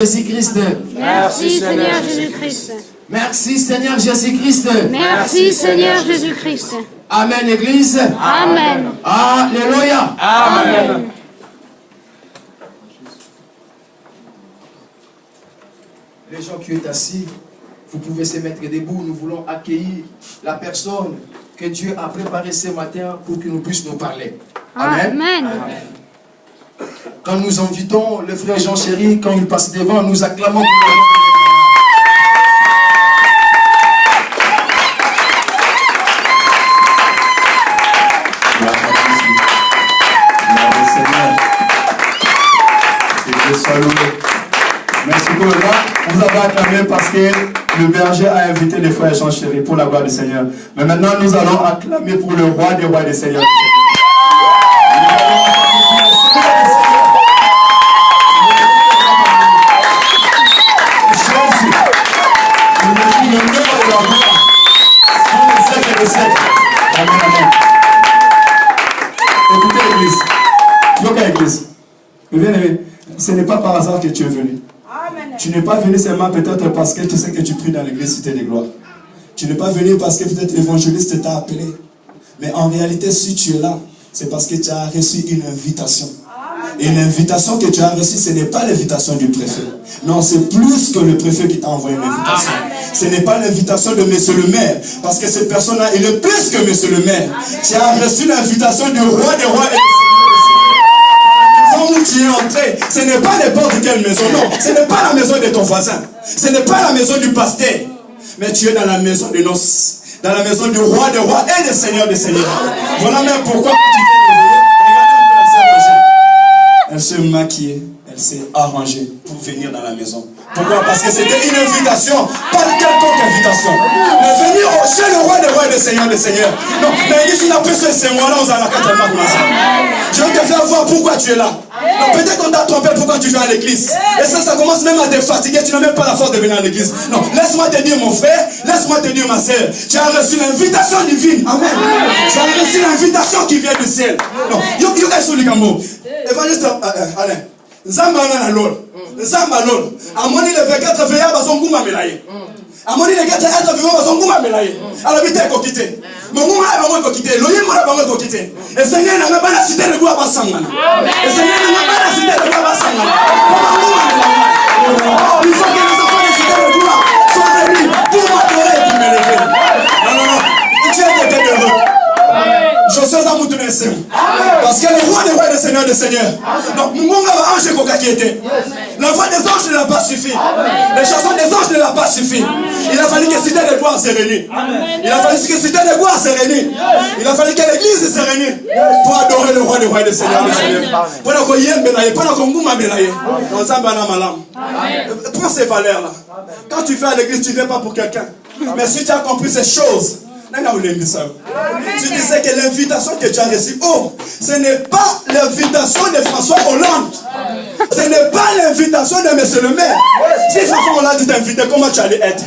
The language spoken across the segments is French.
Jésus-Christ. Merci Seigneur Jésus-Christ. Merci Seigneur Jésus-Christ. Merci Seigneur Jésus-Christ. Amen Église. Amen. Alléluia. Amen. Les gens qui sont assis, vous pouvez se mettre debout. Nous voulons accueillir la personne que Dieu a préparée ce matin pour que nous puissions nous parler. Amen. Amen. Quand nous invitons le frère Jean Chéri, quand il passe devant, nous acclamons. Merci beaucoup. Vous avez acclamé parce que le berger a invité le frère Jean Chéri pour la gloire du Seigneur. Mais maintenant, nous allons acclamer pour le roi des rois et des seigneurs. Écoutez l'église. Bien-aimé, ce n'est pas par hasard que tu es venu. Tu n'es pas venu seulement peut-être parce que tu sais que tu pries dans l'église Cité des Gloires. Tu n'es pas venu parce que peut-être l'évangéliste t'a appelé. Mais en réalité, si tu es là, c'est parce que tu as reçu une invitation. Et l'invitation que tu as reçue, ce n'est pas l'invitation du préfet. Non, c'est plus que le préfet qui t'a envoyé l'invitation. Ce n'est pas l'invitation de monsieur le maire. Parce que cette personne-là, il est plus que monsieur le maire. Tu as reçu l'invitation du roi des rois et des où tu es entré, ce n'est pas n'importe quelle maison, non, ce n'est pas la maison de ton voisin, ce n'est pas la maison du pasteur, mais tu es dans la maison de noces, dans la maison du roi des rois et des seigneurs des seigneurs. Voilà même pourquoi tu elle s'est maquillée, elle s'est arrangée pour venir dans la maison. Pourquoi? Parce que c'était une invitation, pas une quelconque invitation. Mais venir chez le roi des rois et des seigneurs des seigneurs. Non, mais ici, la personne, c'est moi là, on a la carte. Je vais te faire voir pourquoi tu es là. Non, peut-être qu'on t'a trompé pourquoi tu viens à l'église. Et ça commence même à te fatiguer. Tu n'as même pas la force de venir à l'église. Non, laisse-moi te dire, mon frère, laisse-moi te dire, ma soeur, tu as reçu l'invitation divine. Amen. Tu as reçu l'invitation qui vient du ciel. Non, évangéliste Alain. Nzamba na lol. Nzamba lol. Amoni le 24 veya bazonguma melaye. Amoni le 24 veya bazonguma melaye. Alors bité ko kité. Monguma ba mo ko kité. Loyi mo ba mo ko kité. Et Seigneur na ngaba cité le gloire basangana. Et Seigneur na ngaba cité le gloire basangana. Il faut que les enfants de cité le gloire soient venus pour m'adorer et pour m'élever. Non. Tu es quelqu'un d'heureux. Je suis à Moutoune. Parce que le roi des rois et des seigneurs des seigneurs. Donc, Mungonga va ange Koka qui était. La voix des anges ne l'a pas suffi. Les chansons des anges ne l'a pas suffi. Il a fallu que Cité de gloire se réunisse. Il a fallu que Cité de gloire se réunisse. Il a fallu que l'église se réunisse pour adorer le roi des rois et des seigneurs des seigneurs. Prends ces valeurs-là. Quand tu vas à l'église, tu ne viens pas pour quelqu'un. Mais si tu as compris ces choses, tu disais que l'invitation que tu as reçue, ce n'est pas l'invitation de François Hollande. Ce n'est pas l'invitation de monsieur le maire. Si François Hollande t'invitait, comment tu allais être?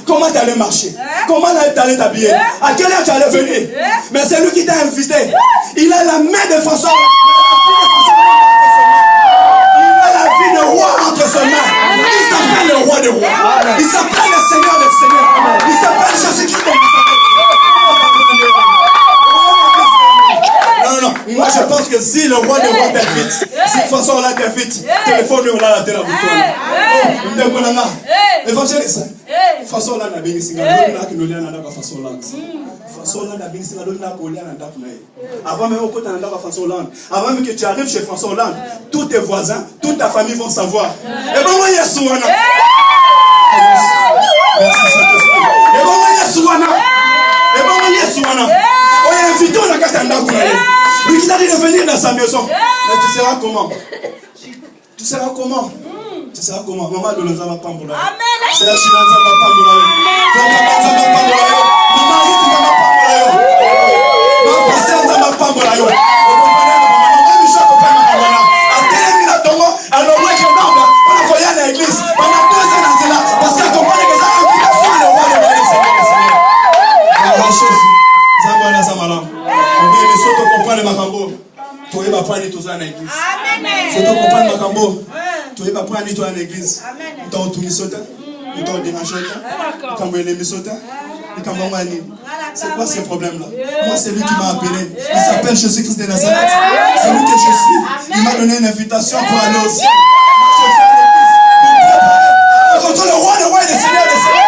Comment tu allais marcher? Comment tu allais t'habiller? À quelle heure tu allais venir? Mais c'est lui qui t'a invité. Il a la main de François Hollande. Il a la vie de roi entre ses mains. Il s'appelle le roi des rois. Il s'appelle le Seigneur des seigneurs. Il s'appelle Jésus-Christ. Non. Moi je pense que si le roi des rois t'invite, si François là t'invite, téléphone là la terre évangéliste. François là n'a bien ici, avant même au côté de François Hollande, avant même que tu arrives chez François Hollande, tous tes voisins, toute ta famille vont savoir. Et bon, moi Yesouana. Merci Saint-Esprit. Et bon, moi Yesouana. Et bon, moi Yesouana. On est invité à la Katanda Kounaye. Lui qui t'a dit de venir dans sa maison. Mais tu seras comment? Tu seras comment? Tu seras comment? Maman de l'Ozama Pamboula. C'est la Chinanzama Pamboula. Zama Pamboula. Maman Ritzama Pamboula. Maman Pasteur Zama Pamboula. Vous comprenez? Maman Michel Kopana. À Télémina Tongo. Alors moi je n'en on a voyagé à l'église. Pendant 2 ans dans cela. Parce qu'elle comprend que ça a invitation le roi des rois et des seigneurs. La chose. Zama Zama. On veut les autres comprendre ma cambo. Tu es pas prendre tout ça dans l'église. Amen. C'est ton comprendre ma cambo. Tu es pas prendre Comment toi en église? Toi au Tunisota? Toi au Déranchota? Comment il est Misota? C'est quoi ce problème-là? Moi, c'est lui qui m'a appelé. Il s'appelle Jésus-Christ de Nazareth. C'est lui que je suis. Il m'a donné une invitation pour aller au ciel. Je fais l'église pour préparer. Contre le roi des rois et des seigneurs des seigneurs.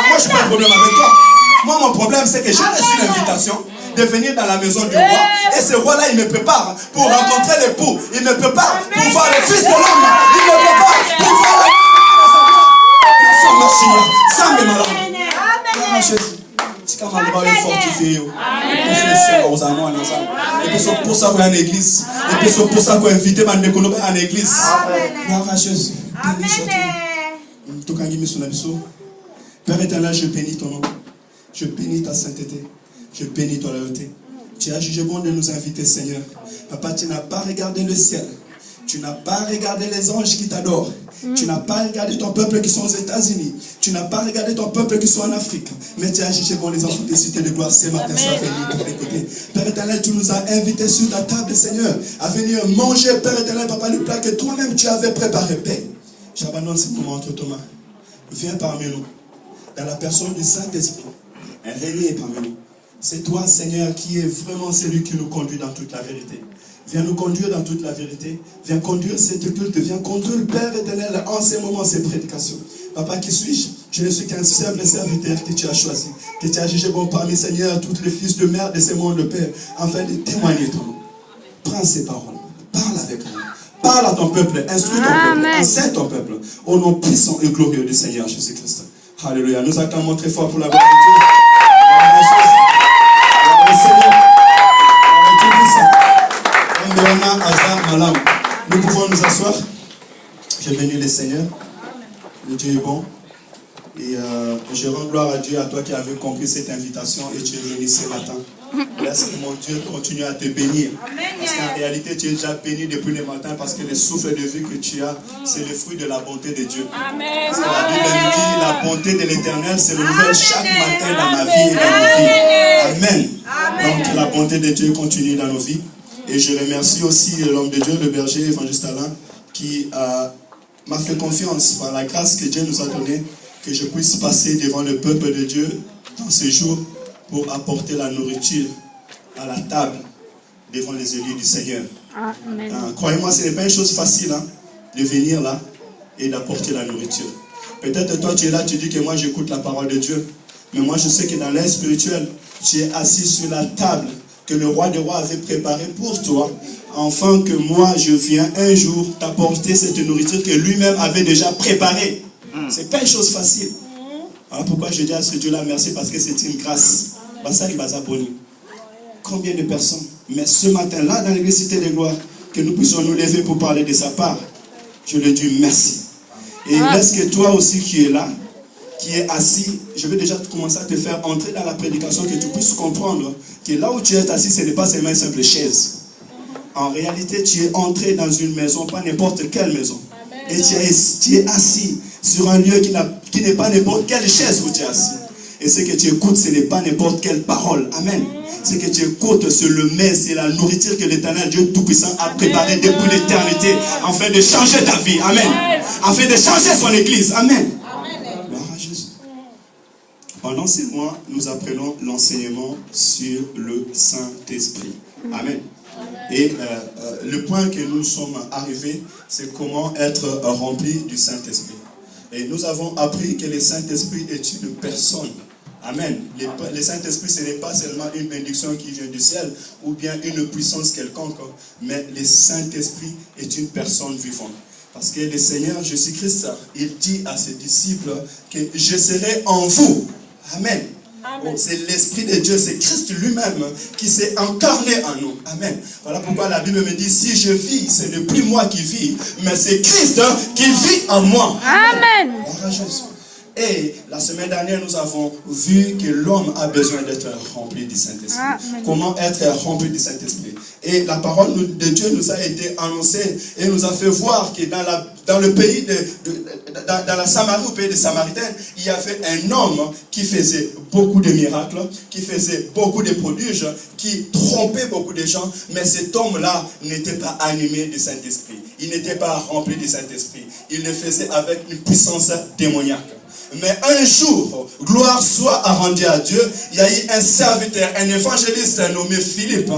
Moi, je n'ai pas de problème avec toi. Moi, mon problème, c'est que j'ai reçu l'invitation de venir dans la maison du roi. Et ce roi-là, il me prépare pour rencontrer l'époux. Il me prépare pour voir le fils de l'homme. Il me prépare pour voir la ça me malade. Jésus. C'est comme un roi fortifié. Et puis c'est pour ça qu'on est en église. Et puis c'est pour ça qu'on est invité à en église. Jésus. Père éternel, je bénis ton nom. Je bénis ta sainteté. Je bénis ta loyauté. Tu as jugé bon de nous inviter, Seigneur. Papa, tu n'as pas regardé le ciel. Tu n'as pas regardé les anges qui t'adorent. Tu n'as pas regardé ton peuple qui sont aux États-Unis. Tu n'as pas regardé ton peuple qui sont en Afrique. Mais tu as jugé bon les enfants des cités de gloire ce matin. Sois béni pour écouter. Père éternel, tu nous as invités sur ta table, Seigneur, à venir manger, Père éternel, Papa, le plat que toi-même tu avais préparé, Père. J'abandonne ce moment entre tes mains. Viens parmi nous, dans la personne du Saint-Esprit. Règne parmi nous. C'est toi, Seigneur, qui est vraiment celui qui nous conduit dans toute la vérité. Viens nous conduire dans toute la vérité. Viens conduire cette culte. Viens conduire le Père éternel en ces moments, ces prédications. Papa, qui suis-je? Je ne suis qu'un simple serviteur que tu as choisi. Que tu as jugé bon parmi, Seigneur, tous les fils de mère de ce monde, Père, afin de témoigner ton nom. Prends ces paroles. Parle avec nous. Parle à ton peuple. Instruis ton peuple. Enseigne ton peuple. Au nom puissant et glorieux du Seigneur Jésus-Christ. Alléluia. Nous acclamons très fort pour la gloire de Dieu. Nous pouvons nous asseoir. Je bénis le Seigneur. Le Dieu est bon. Et je rends gloire à Dieu, à toi qui avais compris cette invitation et tu es venu ce matin. Laisse que mon Dieu continue à te bénir. Parce qu'en réalité, tu es déjà béni depuis le matin parce que le souffle de vie que tu as, c'est le fruit de la bonté de Dieu. Parce que la Bible nous dit la bonté de l'Éternel se renouvelle chaque matin dans ma vie et dans nos vies. Amen. Donc la bonté de Dieu continue dans nos vies. Et je remercie aussi l'homme de Dieu, le berger, évangéliste Alain, qui m'a fait confiance par la grâce que Dieu nous a donnée, que je puisse passer devant le peuple de Dieu dans ce jour pour apporter la nourriture à la table devant les élus du Seigneur. Croyez-moi, ce n'est pas une chose facile de venir là et d'apporter la nourriture. Peut-être toi tu es là, tu dis que moi j'écoute la parole de Dieu. Mais moi je sais que dans l'air spirituel, tu es assis sur la table que le roi des rois avait préparée pour toi, afin que moi je viens un jour t'apporter cette nourriture que lui-même avait déjà préparée. Ce n'est pas une chose facile. Alors pourquoi je dis à ce Dieu-là merci? Parce que c'est une grâce. Combien de personnes? Mais ce matin-là, dans l'église Cité de Gloire, que nous puissions nous lever pour parler de sa part, je lui dis merci. Et laisse que toi aussi qui es là, qui est assis, je vais déjà commencer à te faire entrer dans la prédication, que tu puisses comprendre que là où tu es assis, ce n'est pas seulement une simple chaise. En réalité, tu es entré dans une maison, pas n'importe quelle maison. Et tu es assis sur un lieu qui n'est pas n'importe quelle chaise où tu es assis. Et ce que tu écoutes, ce n'est pas n'importe quelle parole. Amen. Ce que tu écoutes, c'est le mets, c'est la nourriture que l'Éternel Dieu Tout-Puissant a préparée depuis l'éternité, afin de changer ta vie. Amen. Afin de changer son église. Amen. Pendant ces mois, nous apprenons l'enseignement sur le Saint-Esprit. Amen. Et le point que nous sommes arrivés, c'est comment être rempli du Saint-Esprit. Et nous avons appris que le Saint-Esprit est une personne. Amen. Le Saint-Esprit, ce n'est pas seulement une bénédiction qui vient du ciel ou bien une puissance quelconque, mais le Saint-Esprit est une personne vivante. Parce que le Seigneur Jésus-Christ, il dit à ses disciples que je serai en vous. Amen. Oh, c'est l'Esprit de Dieu, c'est Christ lui-même qui s'est incarné en nous. Amen. Voilà pourquoi la Bible me dit, si je vis, ce n'est plus moi qui vis, mais c'est Christ qui vit en moi. Amen. Et la semaine dernière, nous avons vu que l'homme a besoin d'être rempli du Saint-Esprit. Comment être rempli du Saint-Esprit? Et la parole de Dieu nous a été annoncée et nous a fait voir que dans dans le pays dans la Samarie, au pays des Samaritains, il y avait un homme qui faisait beaucoup de miracles, qui faisait beaucoup de prodiges, qui trompait beaucoup de gens, mais cet homme-là n'était pas animé du Saint-Esprit. Il n'était pas rempli du Saint-Esprit. Il le faisait avec une puissance démoniaque. Mais un jour, gloire soit rendue à Dieu, il y a eu un serviteur, un évangéliste nommé Philippe,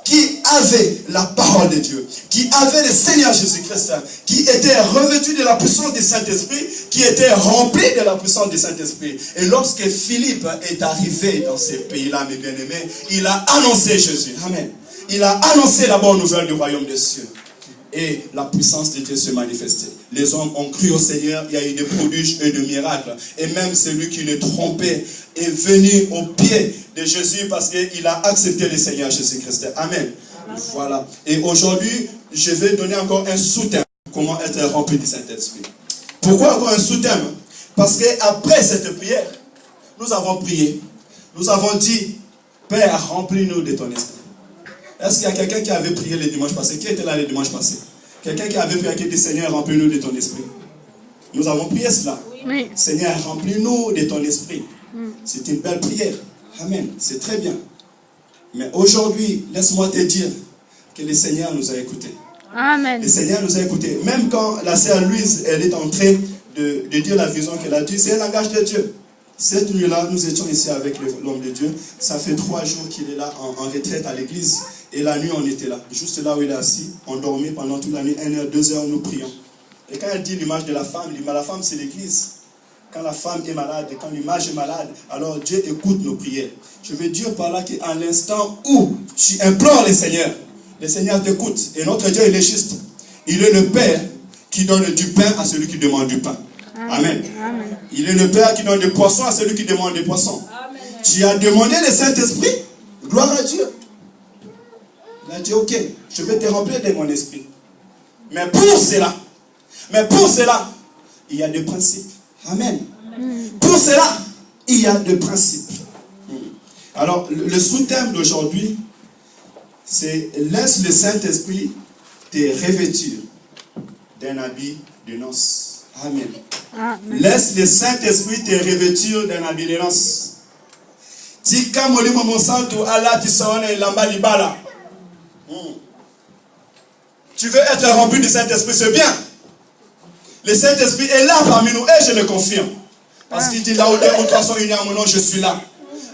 qui avait la parole de Dieu, qui avait le Seigneur Jésus-Christ, qui était revêtu de la puissance du Saint-Esprit, qui était rempli de la puissance du Saint-Esprit. Et lorsque Philippe est arrivé dans ces pays-là, mes bien-aimés, il a annoncé Jésus. Amen. Il a annoncé la bonne nouvelle du royaume des cieux. Et la puissance de Dieu se manifestait. Les hommes ont cru au Seigneur, il y a eu des prodiges et des miracles. Et même celui qui les trompait est venu au pied de Jésus parce qu'il a accepté le Seigneur Jésus-Christ. Amen. Voilà. Et aujourd'hui, je vais donner encore un sous-thème. Comment être rempli du Saint-Esprit. Pourquoi encore un sous-thème? Parce qu'après cette prière, nous avons prié. Nous avons dit, Père, remplis-nous de ton esprit. Est-ce qu'il y a quelqu'un qui avait prié le dimanche passé? Qui était là le dimanche passé? Quelqu'un qui avait prié, qui dit, Seigneur, remplis-nous de ton esprit. Nous avons prié cela. Oui. Seigneur, remplis-nous de ton esprit. C'est une belle prière. Amen. C'est très bien. Mais aujourd'hui, laisse-moi te dire que le Seigneur nous a écoutés. Amen. Le Seigneur nous a écoutés. Même quand la sœur Louise, elle est en train de dire la vision qu'elle a dit, c'est un langage de Dieu. Cette nuit-là, nous étions ici avec l'homme de Dieu. Ça fait 3 jours qu'il est là en retraite à l'église. Et la nuit, on était là. Juste là où il est assis. On dormait pendant toute la nuit. 1 heure, 2 heures, nous prions. Et quand elle dit l'image de la femme c'est l'église. Quand la femme est malade et quand l'image est malade, alors Dieu écoute nos prières. Je veux dire par là qu'à l'instant où tu implores le Seigneur t'écoute. Et notre Dieu, il est juste. Il est le Père qui donne du pain à celui qui demande du pain. Amen. Amen. Il est le Père qui donne des poissons à celui qui demande des poissons. Amen. Tu as demandé le Saint-Esprit. Gloire à Dieu. Il a dit, ok, je vais te remplir de mon esprit. Mais pour cela, il y a des principes. Amen. Pour cela, il y a des principes. Alors, le sous-thème d'aujourd'hui, c'est laisse le Saint-Esprit te revêtir d'un habit de noces. Amen. Amen. Laisse le Saint-Esprit te revêtir d'un habit de noces. Tika molimo monsanto ala tisaone lamba libala. Tu veux être rempli du Saint-Esprit, c'est bien. Le Saint-Esprit est là parmi nous et je le confirme. Parce qu'il dit là où 2 ou 3 sont unis à mon nom, je suis là.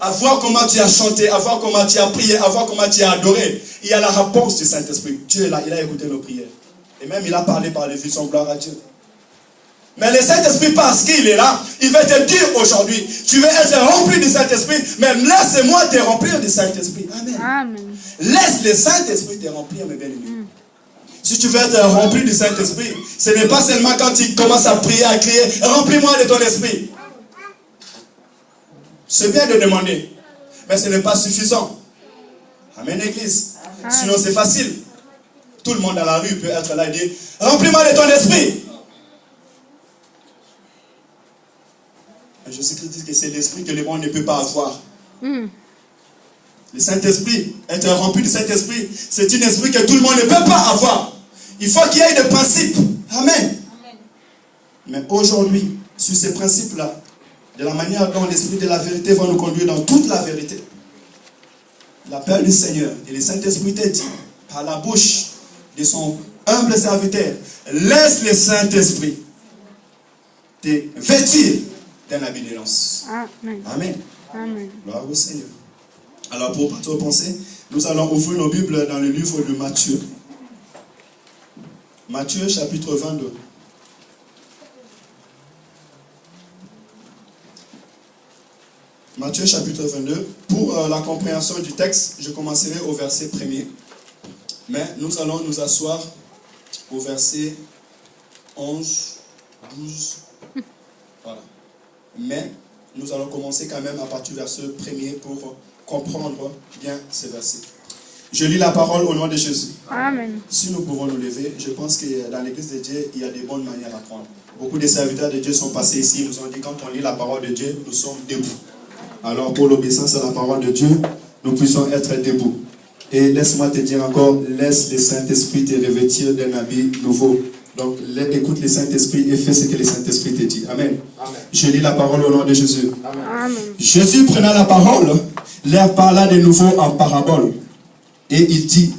À voir comment tu as chanté, à voir comment tu as prié, à voir comment tu as adoré. Il y a la réponse du Saint-Esprit. Dieu est là, il a écouté nos prières. Et même il a parlé par les visions, gloire à Dieu. Mais le Saint-Esprit, parce qu'il est là, il va te dire aujourd'hui, tu veux être rempli du Saint-Esprit, mais laisse-moi te remplir du Saint-Esprit. Amen. Amen. Laisse le Saint-Esprit te remplir, mes bien-aimés. Si tu veux être rempli du Saint-Esprit, ce n'est pas seulement quand tu commences à prier, à crier, remplis-moi de ton esprit. C'est bien de demander, mais ce n'est pas suffisant. Amen, Église. Sinon, c'est facile. Tout le monde dans la rue peut être là et dire, remplis-moi de ton esprit. Jésus-Christ dit que c'est l'esprit que le monde ne peut pas avoir. Le Saint-Esprit, être rempli du Saint-Esprit, c'est un esprit que tout le monde ne peut pas avoir. Il faut qu'il y ait des principes. Amen. Amen. Mais aujourd'hui, sur ces principes-là, de la manière dont l'esprit de la vérité va nous conduire dans toute la vérité, l'appel du Seigneur et le Saint-Esprit te dit, par la bouche de son humble serviteur, laisse le Saint-Esprit te vêtir d'un habit de noces. Amen. Amen. Amen. Gloire au Seigneur. Alors pour pas trop penser, nous allons ouvrir nos Bibles dans le livre de Matthieu. Matthieu chapitre 22. Matthieu chapitre 22. Pour la compréhension du texte, je commencerai au verset 1er. Mais nous allons nous asseoir au verset 11, 12. Voilà. Mais nous allons commencer quand même à partir du verset 1er pour comprendre bien ces versets. Je lis la parole au nom de Jésus. Amen. Si nous pouvons nous lever, je pense que dans l'église de Dieu, il y a des bonnes manières à prendre. Beaucoup de serviteurs de Dieu sont passés ici, ils nous ont dit quand on lit la parole de Dieu, nous sommes debout. Alors pour l'obéissance à la parole de Dieu, nous puissions être debout. Et laisse-moi te dire encore, laisse le Saint-Esprit te revêtir d'un habit nouveau. Donc, écoute le Saint-Esprit et fais ce que le Saint-Esprit te dit. Amen. Amen. Je lis la parole au nom de Jésus. Amen. Amen. Jésus prenant la parole, leur parla de nouveau en parabole. Et il dit,